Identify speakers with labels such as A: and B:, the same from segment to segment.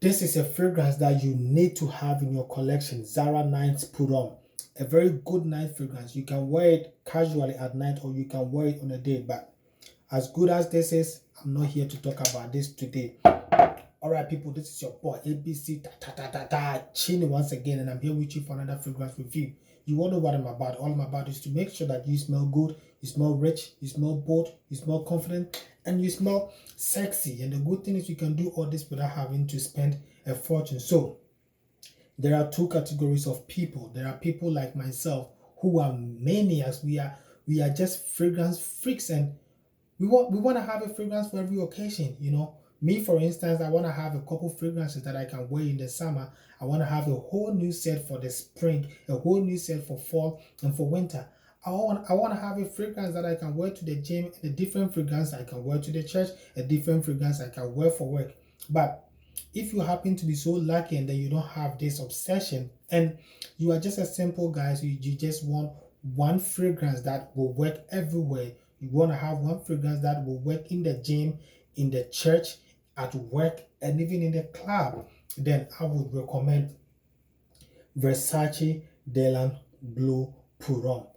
A: This is a fragrance that you need to have in your collection. Zara Night Put On. A very good night fragrance. You can wear it casually at night or you can wear it on a date. But as good as this is, I'm not here to talk about this today. Alright people, this is your boy ABC Chini once again, and I'm here with you for another fragrance review. You all know what I'm about. All I'm about is to make sure that you smell good, you smell rich, you smell bold, you smell confident, and you smell sexy. And the good thing is you can do all this without having to spend a fortune. So there are two categories of people. There are people like myself who are maniacs. We are just fragrance freaks, and we want to have a fragrance for every occasion. Me, for instance, I want to have a couple fragrances that I can wear in the summer. I want to have a whole new set for the spring, a whole new set for fall and for winter. I want to have a fragrance that I can wear to the gym, a different fragrance I can wear to the church, a different fragrance I can wear for work. But if you happen to be so lucky and then you don't have this obsession and you are just a simple guy, so you just want one fragrance that will work everywhere. You want to have one fragrance that will work in the gym, in the church, at work, and even in the club, then I would recommend Versace Delan Blue Put On.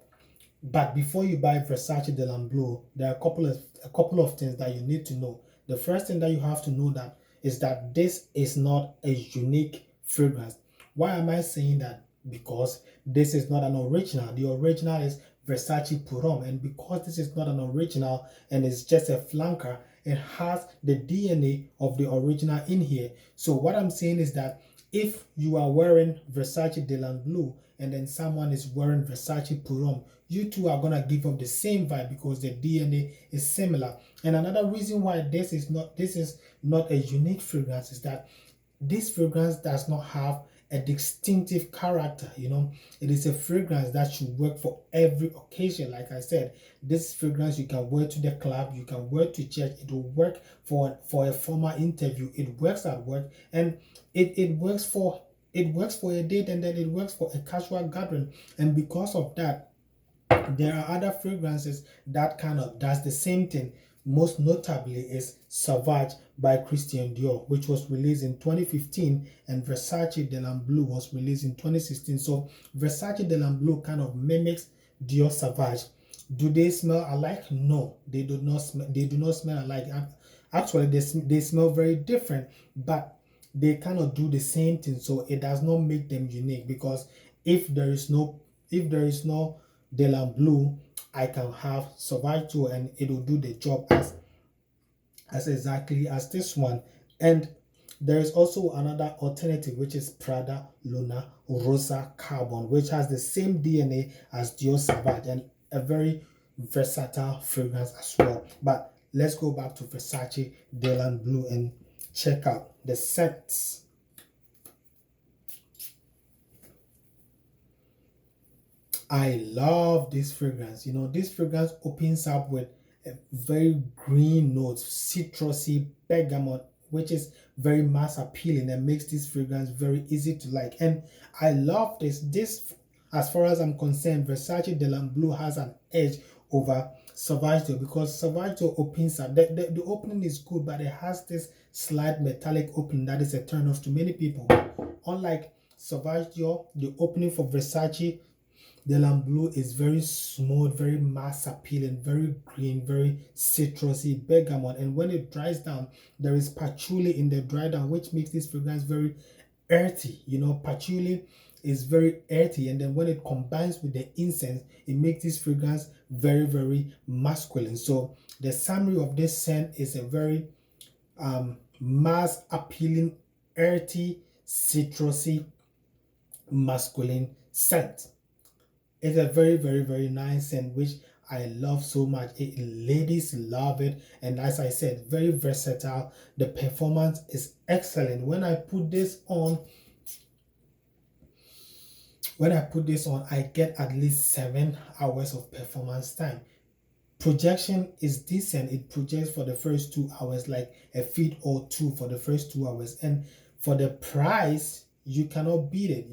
A: But before you buy Versace Delan Blue, there are a couple of things that you need to know. The first thing that you have to know that is that this is not a unique fragrance. Why am I saying that? Because this is not an original. The original is Versace Put On, and because this is not an original and it's just a flanker, it has the DNA of the original in here. So what I'm saying is that if you are wearing Versace Delan Blue and then someone is wearing Versace Put On, you two are gonna give up the same vibe because the DNA is similar. And another reason why this is not a unique fragrance is that this fragrance does not have a distinctive character. It is a fragrance that should work for every occasion. Like I said, this fragrance you can wear to the club, you can wear to church. It will work for a formal interview. It works at work, and it works for a date, and then it works for a casual gathering. And because of that, there are other fragrances that kind of does the same thing. Most notably is Savage by Christian Dior, which was released in 2015, and Versace Delan Blue was released in 2016. So Versace Delan Blue kind of mimics Dior Savage. Do they smell alike? No, they do not smell. They do not smell alike. Actually, they smell very different, but they kind of do the same thing. So it does not make them unique, because if there is no Delan Blue, I can have Savage too, and it will do the job as exactly as this one. And there is also another alternative, which is Prada Luna Rosa Carbon, which has the same DNA as Dior Savage and a very versatile fragrance as well. But let's go back to Versace Delan Blue and check out the scents. I love this fragrance. This fragrance opens up with a very green notes, citrusy, bergamot, which is very mass appealing and makes this fragrance very easy to like. And I love this. As far as I'm concerned, Versace Delan Blue has an edge over Savage Dior, because Savage Dior opens up. The opening is good, but it has this slight metallic opening that is a turn off to many people. Unlike Savage Dior, the opening for Versace Delan Blue is very smooth, very mass appealing, very green, very citrusy, bergamot. And when it dries down, there is patchouli in the dry down, which makes this fragrance very earthy. Patchouli is very earthy, and then when it combines with the incense, it makes this fragrance very, very masculine. So the summary of this scent is a very mass appealing, earthy, citrusy, masculine scent. It's a very, very, very nice scent, which I love so much. Ladies love it, and as I said, very versatile. The performance is excellent. When I put this on, I get at least 7 hours of performance time. Projection is decent. It projects for the first 2 hours, like a feet or two for the first 2 hours, and for the price, you cannot beat it.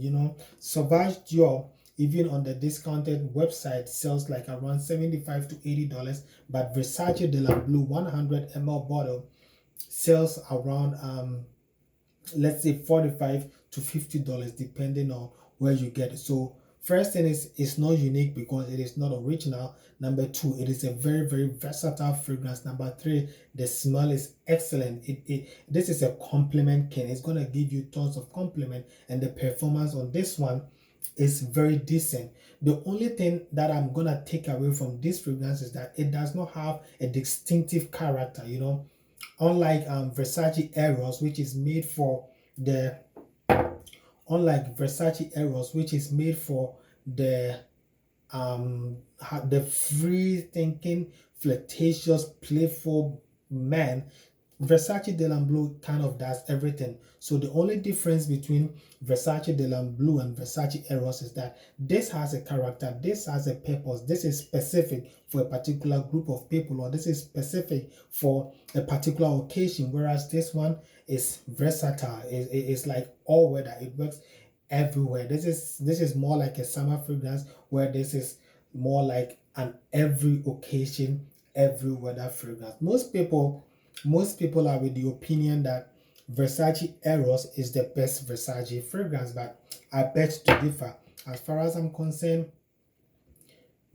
A: Savage Dior, even on the discounted website, sells like around $75 to $80, but Versace Delan Blue 100 ml bottle sells around let's say $45 to $50 depending on where you get it. So first thing is, it's not unique because it is not original. Number two, it is a very, very versatile fragrance. Number three, the smell is excellent. This is a compliment can. It's gonna give you tons of compliment, and the performance on this one is very decent. The only thing that I'm gonna take away from this fragrance is that it does not have a distinctive character, you know, unlike Versace Eros, which is made for the the the free thinking, flirtatious, playful man. Versace de Blue kind of does everything. So the only difference between Versace de Blue and Versace Eros is that this has a character, this has a purpose, this is specific for a particular group of people, or this is specific for a particular occasion, whereas this one is versatile. It's like all weather. It works everywhere. This is more like a summer fragrance, where this is more like an every occasion, every weather fragrance. Most people are with the opinion that Versace Eros is the best Versace fragrance, but I beg to differ. As far as I'm concerned,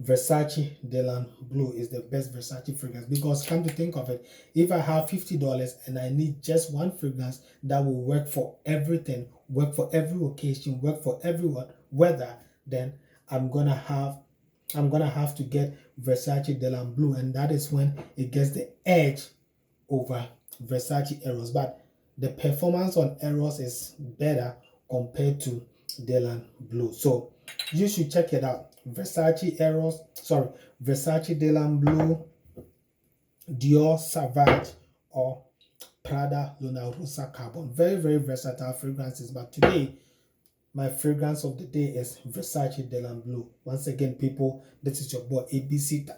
A: Versace de Blue is the best Versace fragrance, because come to think of it, if I have $50 and I need just one fragrance that will work for everything, work for every occasion, work for every weather, then I'm gonna have to get Versace de Blue, and that is when it gets the edge over Versace Eros. But the performance on Eros is better compared to de Blue, so you should check it out. Versace de Blue, Dior Savage, or Prada Luna Rosa Carbon. Very, very versatile fragrances. But today, my fragrance of the day is Versace de Blue. Once again, people, this is your boy ABC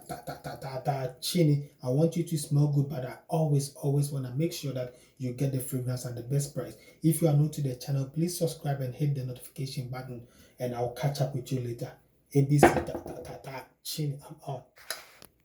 A: Chini. I want you to smell good, but I always want to make sure that you get the fragrance at the best price. If you are new to the channel, please subscribe and hit the notification button, and I'll catch up with you later. ABC Chini, I'm out.